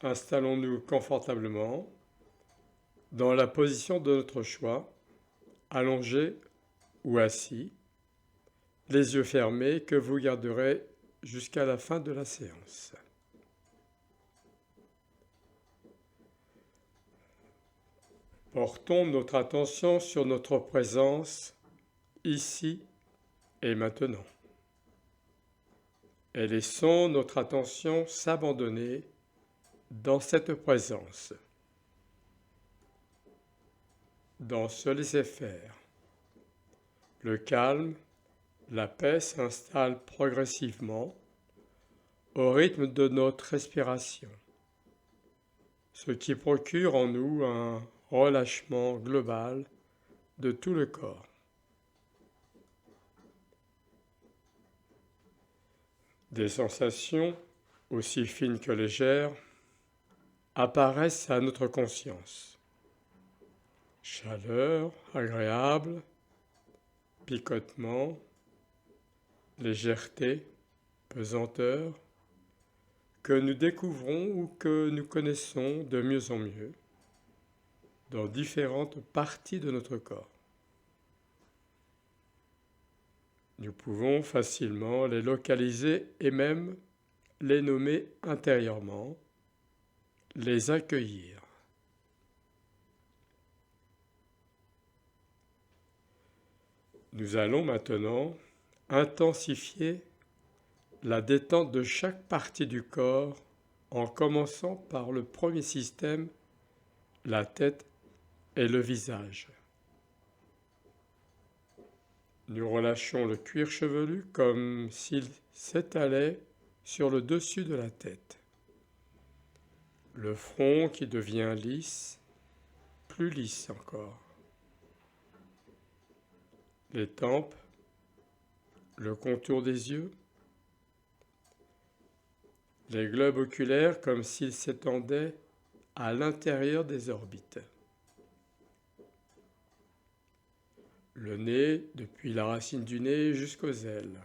Installons-nous confortablement dans la position de notre choix, allongé ou assis, les yeux fermés que vous garderez jusqu'à la fin de la séance. Portons notre attention sur notre présence ici et maintenant. Et laissons notre attention s'abandonner dans cette présence, dans ce laisser-faire. Le calme, la paix s'installe progressivement au rythme de notre respiration, ce qui procure en nous un relâchement global de tout le corps. Des sensations, aussi fines que légères, apparaissent à notre conscience. Chaleur agréable, picotement, légèreté, pesanteur, que nous découvrons ou que nous connaissons de mieux en mieux dans différentes parties de notre corps. Nous pouvons facilement les localiser et même les nommer intérieurement, les accueillir. Nous allons maintenant intensifier la détente de chaque partie du corps en commençant par le premier système, la tête et le visage. Nous relâchons le cuir chevelu comme s'il s'étalait sur le dessus de la tête. Le front qui devient lisse, plus lisse encore. Les tempes, le contour des yeux, les globes oculaires comme s'ils s'étendaient à l'intérieur des orbites. Le nez, depuis la racine du nez jusqu'aux ailes.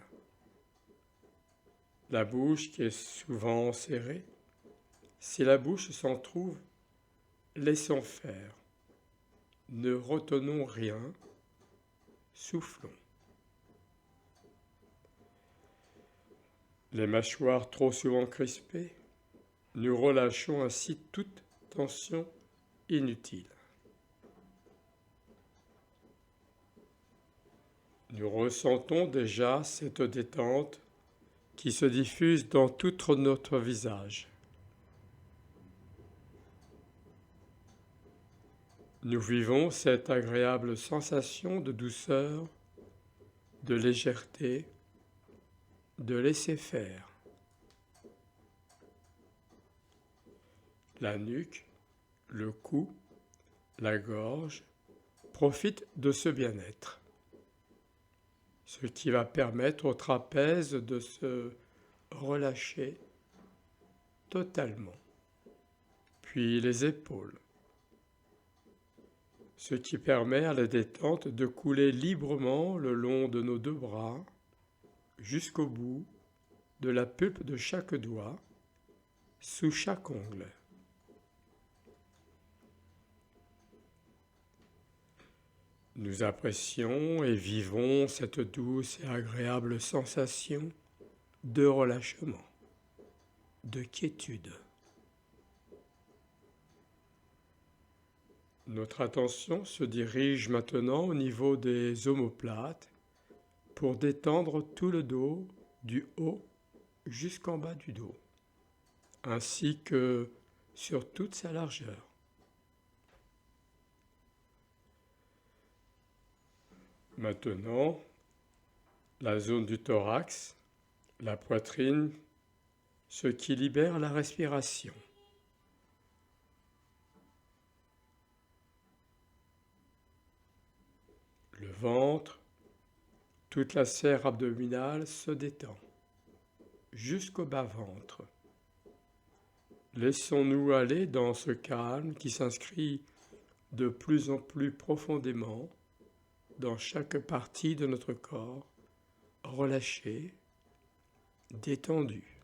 La bouche qui est souvent serrée. Si la bouche s'en trouve, laissons faire. Ne retenons rien, soufflons. Les mâchoires trop souvent crispées, nous relâchons ainsi toute tension inutile. Nous ressentons déjà cette détente qui se diffuse dans tout notre visage. Nous vivons cette agréable sensation de douceur, de légèreté, de laisser faire. La nuque, le cou, la gorge profitent de ce bien-être, ce qui va permettre au trapèze de se relâcher totalement, puis les épaules, ce qui permet à la détente de couler librement le long de nos deux bras jusqu'au bout de la pulpe de chaque doigt, sous chaque ongle. Nous apprécions et vivons cette douce et agréable sensation de relâchement, de quiétude. Notre attention se dirige maintenant au niveau des omoplates pour détendre tout le dos, du haut jusqu'en bas du dos, ainsi que sur toute sa largeur. Maintenant, la zone du thorax, la poitrine, ce qui libère la respiration. Le ventre, toute la serre abdominale se détend, jusqu'au bas-ventre. Laissons-nous aller dans ce calme qui s'inscrit de plus en plus profondément dans chaque partie de notre corps, relâché, détendu.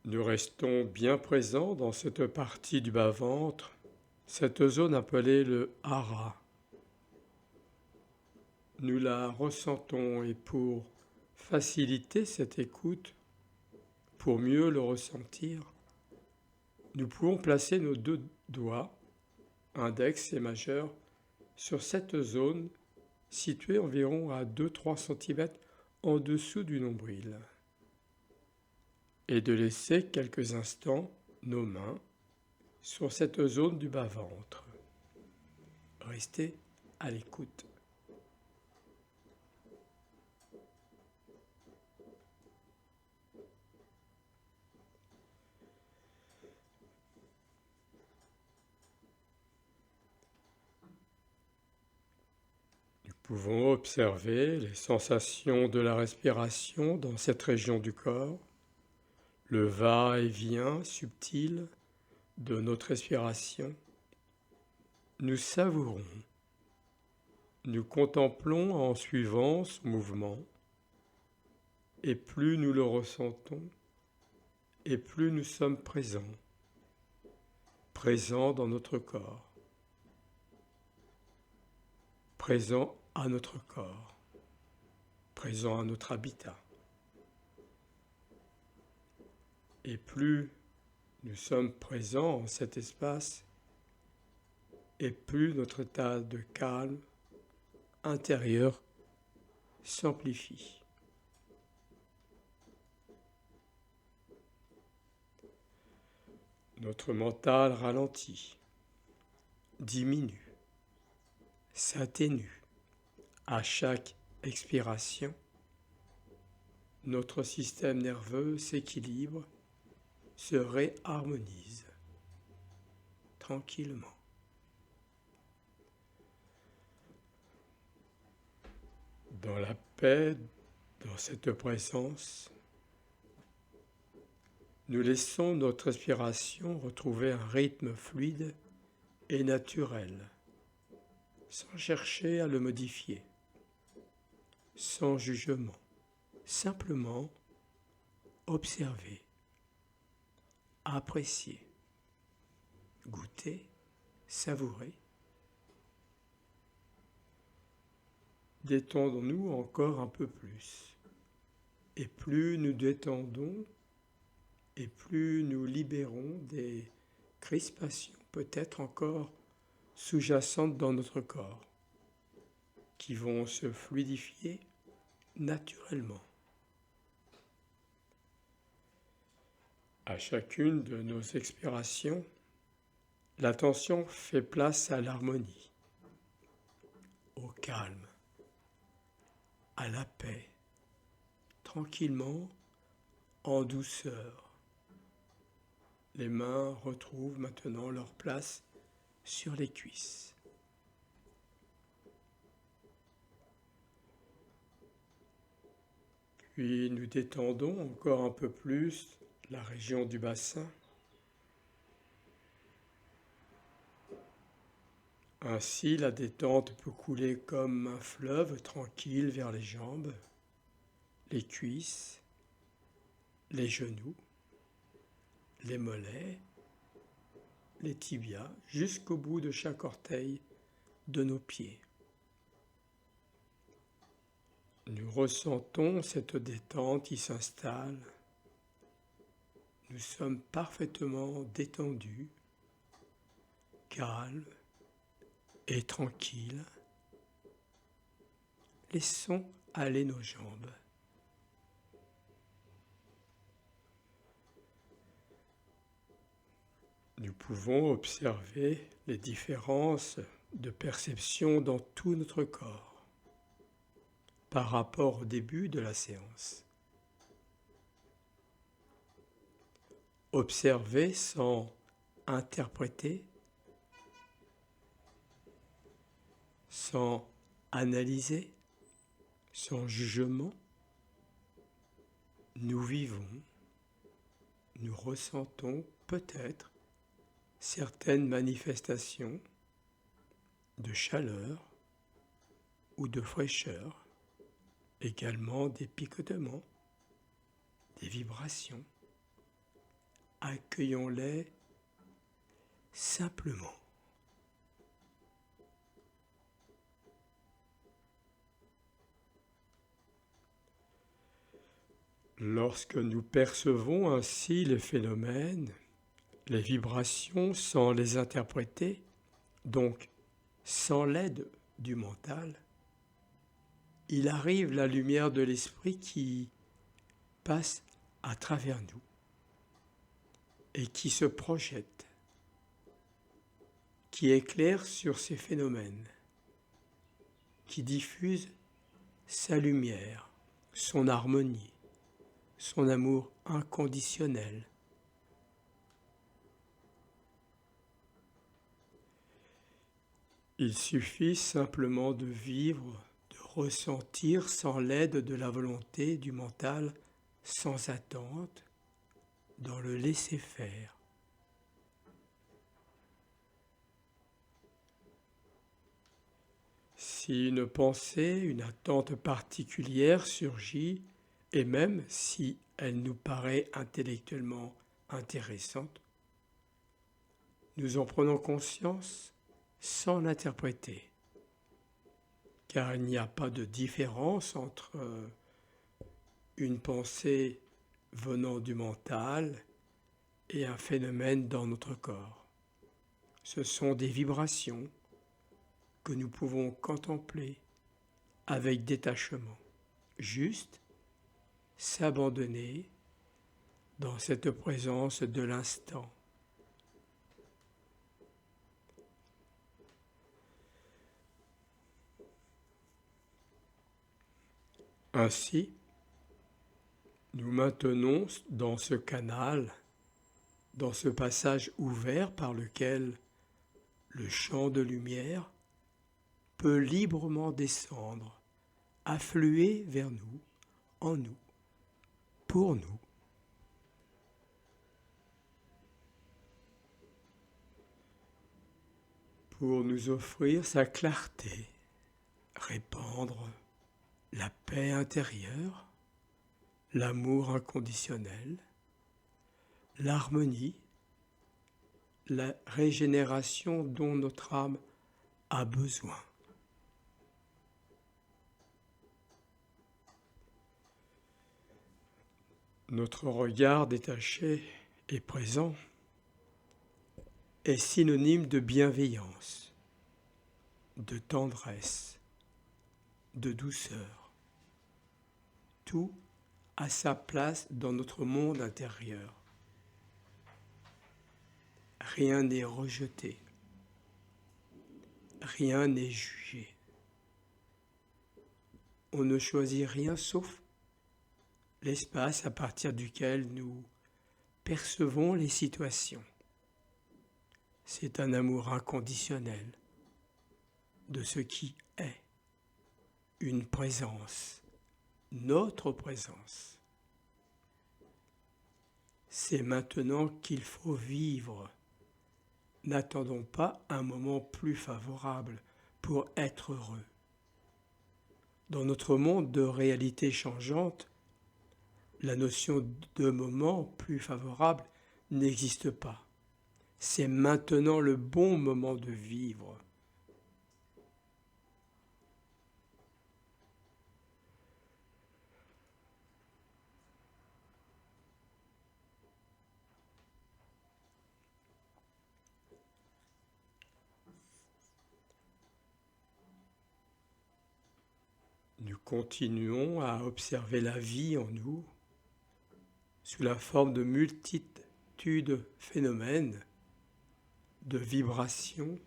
Nous restons bien présents dans cette partie du bas-ventre, cette zone appelée le hara. Nous la ressentons et pour faciliter cette écoute, pour mieux le ressentir, nous pouvons placer nos deux doigts, index et majeur, sur cette zone située environ à 2-3 cm en dessous du nombril et de laisser quelques instants nos mains sur cette zone du bas-ventre. Restez à l'écoute. Nous pouvons observer les sensations de la respiration dans cette région du corps, le va-et-vient subtil de notre respiration. Nous savourons, nous contemplons en suivant ce mouvement, et plus nous le ressentons, et plus nous sommes présents dans notre corps, présents à notre corps, présents à notre habitat. Et plus nous sommes présents en cet espace, et plus notre état de calme intérieur s'amplifie. Notre mental ralentit, diminue, s'atténue. À chaque expiration, notre système nerveux s'équilibre, se réharmonise tranquillement. Dans la paix, dans cette présence, nous laissons notre respiration retrouver un rythme fluide et naturel, sans chercher à le modifier, sans jugement, simplement observer, apprécier, goûter, savourer. Détendons-nous encore un peu plus. Et plus nous détendons, et plus nous libérons des crispations peut-être encore sous-jacentes dans notre corps, qui vont se fluidifier naturellement. À chacune de nos expirations, l'attention fait place à l'harmonie, au calme, à la paix, tranquillement, en douceur. Les mains retrouvent maintenant leur place sur les cuisses. Puis nous détendons encore un peu plus la région du bassin. Ainsi, la détente peut couler comme un fleuve tranquille vers les jambes, les cuisses, les genoux, les mollets, les tibias, jusqu'au bout de chaque orteil de nos pieds. Nous ressentons cette détente qui s'installe. Nous sommes parfaitement détendus, calmes et tranquilles. Laissons aller nos jambes. Nous pouvons observer les différences de perception dans tout notre corps par rapport au début de la séance. Observer sans interpréter, sans analyser, sans jugement. Nous vivons, nous ressentons peut-être certaines manifestations de chaleur ou de fraîcheur, également des picotements, des vibrations, accueillons-les simplement. Lorsque nous percevons ainsi les phénomènes, les vibrations sans les interpréter, donc sans l'aide du mental, il arrive la lumière de l'esprit qui passe à travers nous et qui se projette, qui éclaire sur ces phénomènes, qui diffuse sa lumière, son harmonie, son amour inconditionnel. Il suffit simplement de vivre, de ressentir sans l'aide de la volonté du mental, sans attente, dans le laisser-faire. Si une pensée, une attente particulière surgit, et même si elle nous paraît intellectuellement intéressante, nous en prenons conscience sans l'interpréter, car il n'y a pas de différence entre une pensée venant du mental et un phénomène dans notre corps. Ce sont des vibrations que nous pouvons contempler avec détachement, juste s'abandonner dans cette présence de l'instant. Ainsi, nous maintenons dans ce canal, dans ce passage ouvert par lequel le champ de lumière peut librement descendre, affluer vers nous, en nous, pour nous. Pour nous offrir sa clarté, répandre la paix intérieure, l'amour inconditionnel, l'harmonie, la régénération dont notre âme a besoin. Notre regard détaché et présent est synonyme de bienveillance, de tendresse, de douceur. Tout a sa place dans notre monde intérieur. Rien n'est rejeté, rien n'est jugé. On ne choisit rien sauf l'espace à partir duquel nous percevons les situations. C'est un amour inconditionnel de ce qui est, une présence, notre présence. C'est maintenant qu'il faut vivre. N'attendons pas un moment plus favorable pour être heureux. Dans notre monde de réalité changeante, la notion de moment plus favorable n'existe pas. C'est maintenant le bon moment de vivre. Nous continuons à observer la vie en nous sous la forme de multitudes de phénomènes, de vibrations,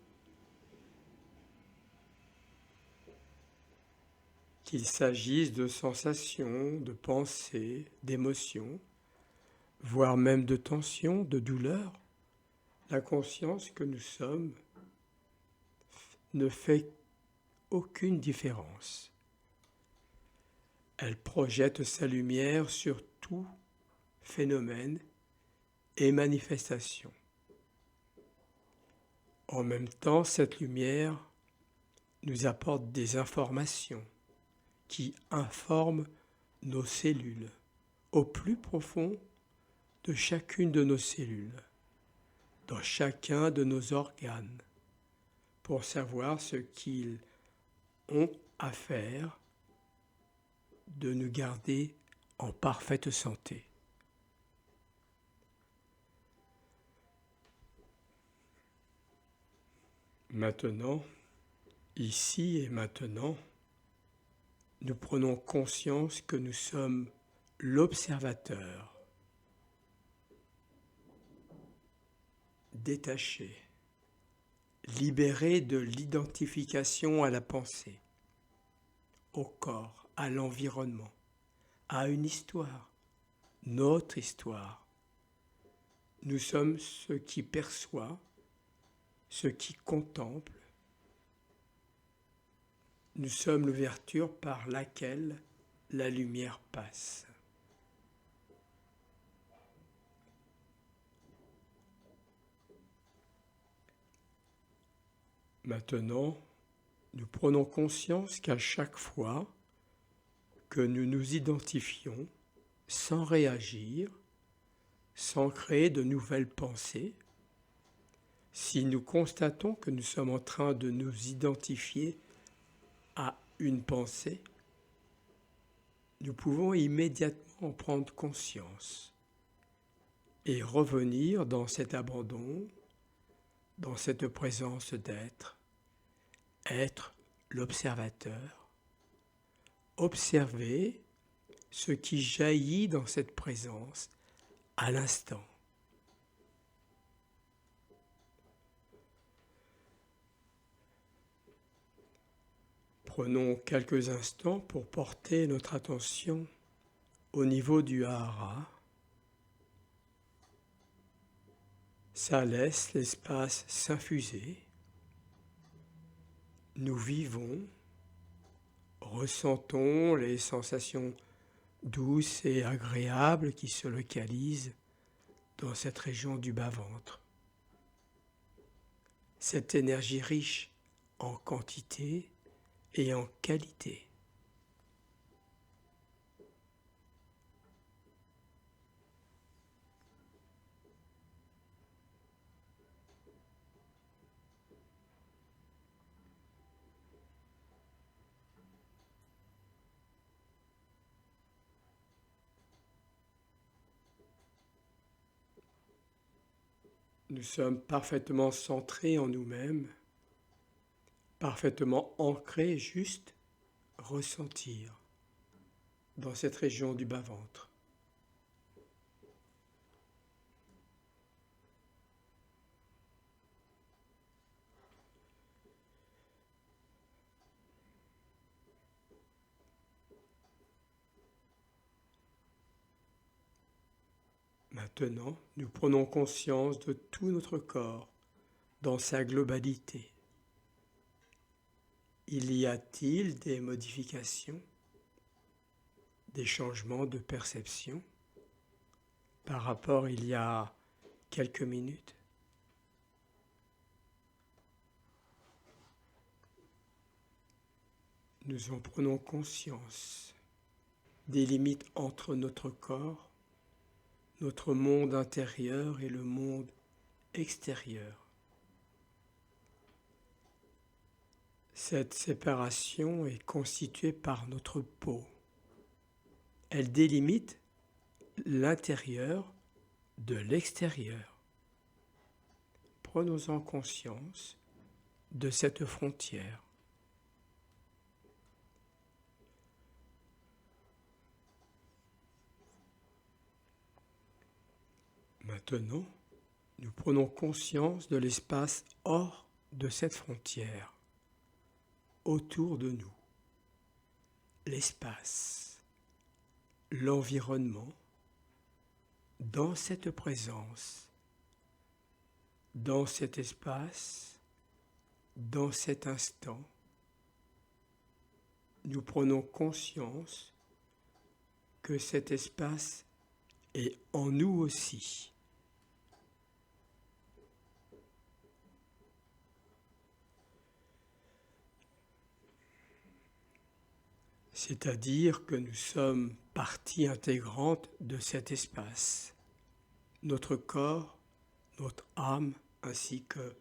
qu'il s'agisse de sensations, de pensées, d'émotions, voire même de tensions, de douleurs. La conscience que nous sommes ne fait aucune différence. Elle projette sa lumière sur tout phénomène et manifestation. En même temps, cette lumière nous apporte des informations qui informent nos cellules au plus profond de chacune de nos cellules, dans chacun de nos organes, pour savoir ce qu'ils ont à faire de nous garder en parfaite santé. Maintenant, ici et maintenant, nous prenons conscience que nous sommes l'observateur, détaché, libéré de l'identification à la pensée, au corps, à l'environnement, à une histoire, notre histoire. Nous sommes ce qui perçoit, ce qui contemple. Nous sommes l'ouverture par laquelle la lumière passe. Maintenant, nous prenons conscience qu'à chaque fois que nous nous identifions, sans réagir, sans créer de nouvelles pensées, si nous constatons que nous sommes en train de nous identifier à une pensée, nous pouvons immédiatement en prendre conscience et revenir dans cet abandon, dans cette présence d'être, être l'observateur, observer ce qui jaillit dans cette présence à l'instant. Prenons quelques instants pour porter notre attention au niveau du hara. Ça laisse l'espace s'infuser. Nous vivons, ressentons les sensations douces et agréables qui se localisent dans cette région du bas-ventre. Cette énergie riche en quantité et en qualité. Nous sommes parfaitement centrés en nous-mêmes, parfaitement ancrés, juste ressentir dans cette région du bas-ventre. Maintenant, nous prenons conscience de tout notre corps dans sa globalité. Y a-t-il des modifications, des changements de perception par rapport à il y a quelques minutes? Nous en prenons conscience des limites entre notre corps, notre monde intérieur et le monde extérieur. Cette séparation est constituée par notre peau. Elle délimite l'intérieur de l'extérieur. Prenons-en conscience de cette frontière. Maintenant, nous prenons conscience de l'espace hors de cette frontière, autour de nous. L'espace, l'environnement, dans cette présence, dans cet espace, dans cet instant, nous prenons conscience que cet espace est en nous aussi. C'est-à-dire que nous sommes partie intégrante de cet espace. notre corps, notre âme ainsi que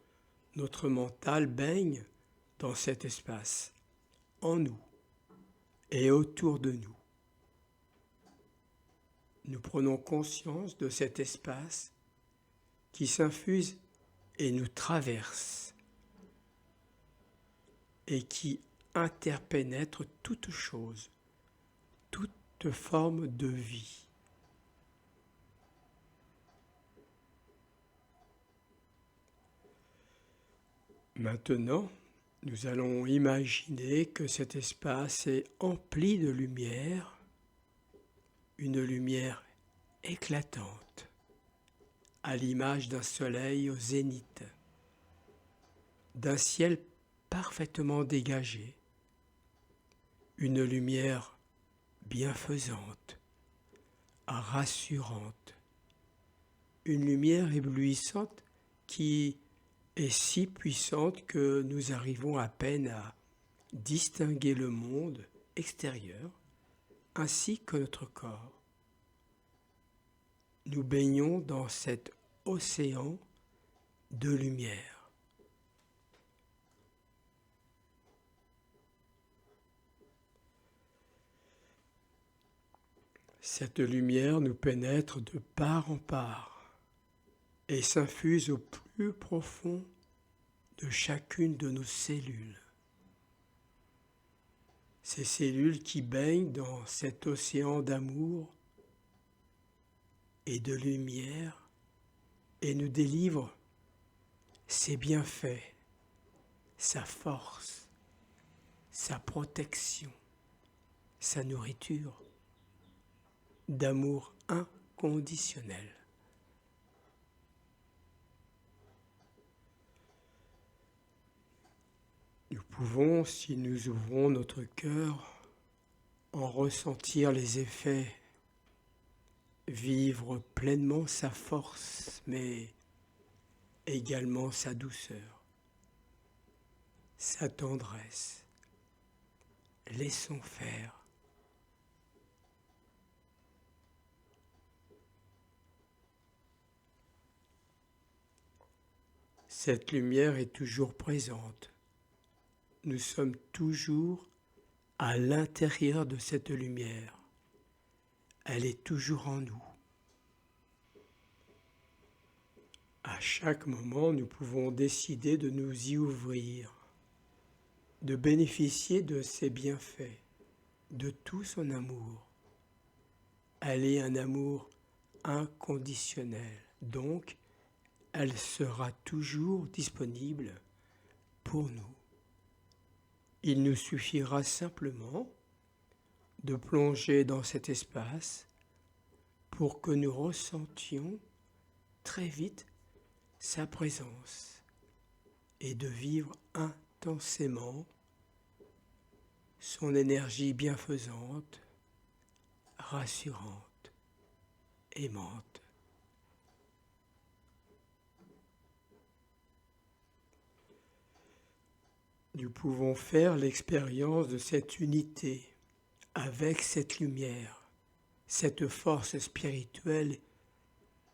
notre mental baignent dans cet espace, en nous et autour de nous. Nous prenons conscience de cet espace qui s'infuse et nous traverse et qui interpénètre toute chose, toute forme de vie. Maintenant, nous allons imaginer que cet espace est empli de lumière, une lumière éclatante, à l'image d'un soleil au zénith, d'un ciel parfaitement dégagé, une lumière bienfaisante, rassurante, une lumière éblouissante qui est si puissante que nous arrivons à peine à distinguer le monde extérieur ainsi que notre corps. Nous baignons dans cet océan de lumière. Cette lumière nous pénètre de part en part et s'infuse au plus profond de chacune de nos cellules. Ces cellules qui baignent dans cet océan d'amour et de lumière et nous délivrent ses bienfaits, sa force, sa protection, sa nourriture, d'amour inconditionnel. Nous pouvons, si nous ouvrons notre cœur, en ressentir les effets, vivre pleinement sa force, mais également sa douceur, sa tendresse. Laissons faire. Cette lumière est toujours présente. Nous sommes toujours à l'intérieur de cette lumière. Elle est toujours en nous. À chaque moment, nous pouvons décider de nous y ouvrir, de bénéficier de ses bienfaits, de tout son amour. Elle est un amour inconditionnel, donc elle sera toujours disponible pour nous. Il nous suffira simplement de plonger dans cet espace pour que nous ressentions très vite sa présence et de vivre intensément son énergie bienfaisante, rassurante, aimante. Nous pouvons faire l'expérience de cette unité avec cette lumière, cette force spirituelle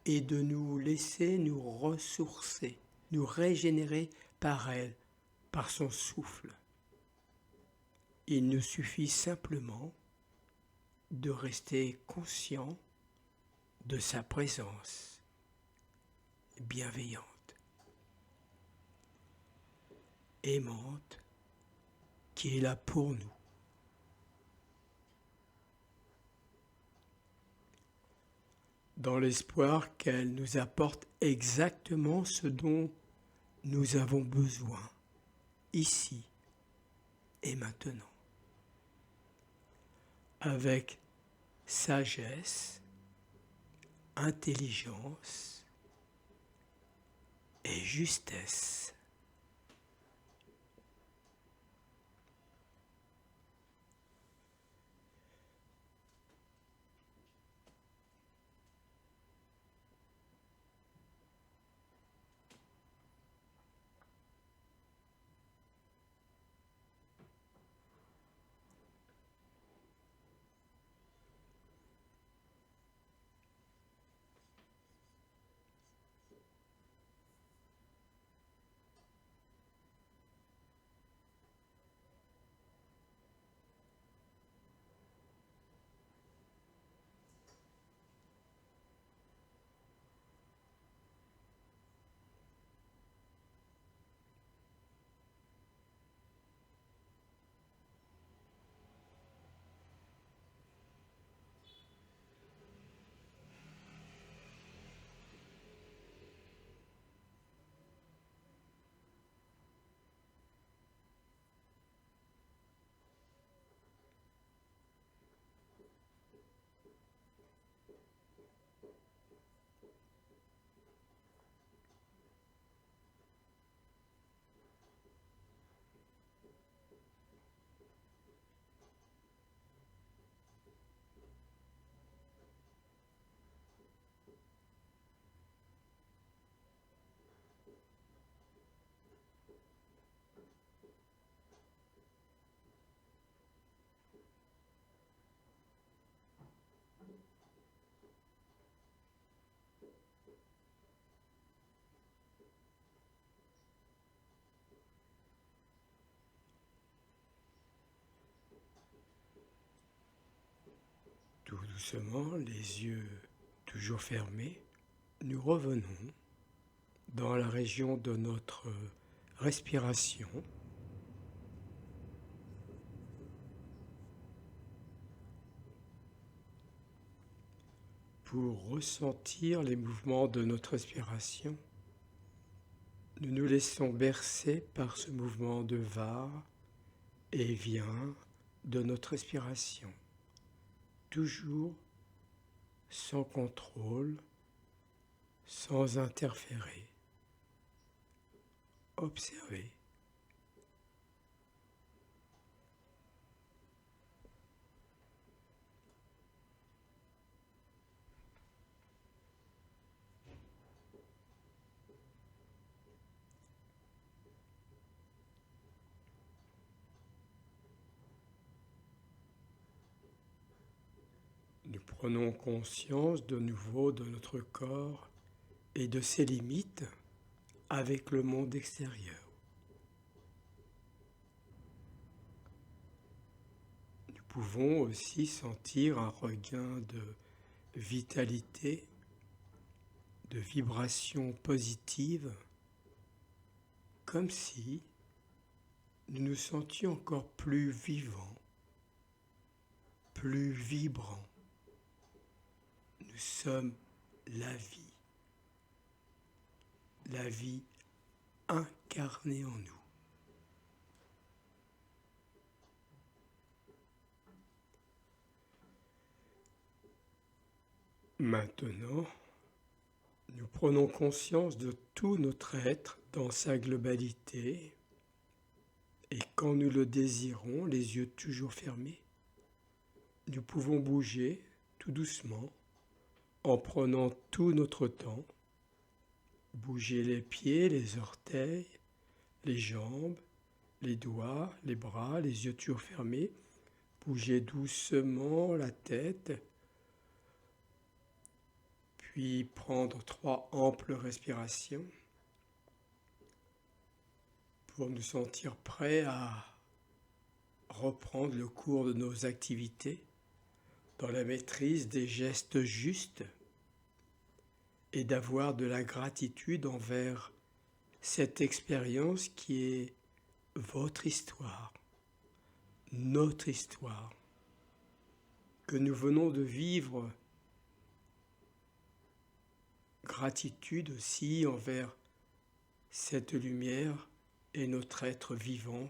et de nous laisser nous ressourcer, nous régénérer par elle, par son souffle. Il nous suffit simplement de rester conscient de sa présence bienveillante, aimante, qui est là pour nous. Dans l'espoir qu'elle nous apporte exactement ce dont nous avons besoin, ici et maintenant, avec sagesse, intelligence et justesse. doucement, les yeux toujours fermés, nous revenons dans la région de notre respiration. Pour ressentir les mouvements de notre respiration, nous nous laissons bercer par ce mouvement de va et vient de notre respiration, toujours sans contrôle, sans interférer. Observez. Nous prenons conscience de nouveau de notre corps et de ses limites avec le monde extérieur. Nous pouvons aussi sentir un regain de vitalité, de vibration positive, comme si nous nous sentions encore plus vivants, plus vibrants. Nous sommes la vie incarnée en nous. Maintenant, nous prenons conscience de tout notre être dans sa globalité et quand nous le désirons, les yeux toujours fermés, nous pouvons bouger tout doucement en prenant tout notre temps, bouger les pieds, les orteils, les jambes, les doigts, les bras, les yeux toujours fermés, bouger doucement la tête, puis prendre 3 amples respirations pour nous sentir prêts à reprendre le cours de nos activités dans la maîtrise des gestes justes et d'avoir de la gratitude envers cette expérience qui est votre histoire, notre histoire, que nous venons de vivre. Gratitude aussi envers cette lumière et notre être vivant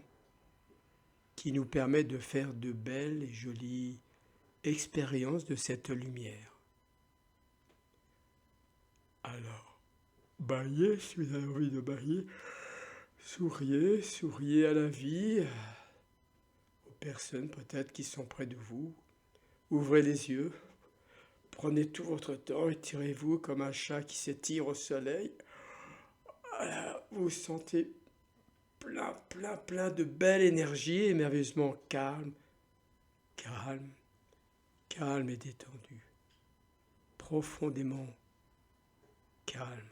qui nous permet de faire de belles et jolies expériences de cette lumière. Alors, baillez si vous avez envie de bailler, souriez à la vie, aux personnes peut-être qui sont près de vous, ouvrez les yeux. Prenez tout votre temps, étirez-vous comme un chat qui s'étire au soleil. Voilà, vous vous sentez plein de belle énergie et merveilleusement calme et détendu. Profondément calme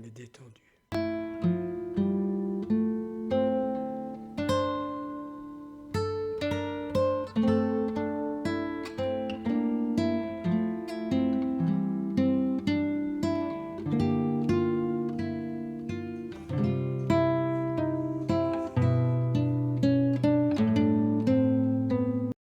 et détendu.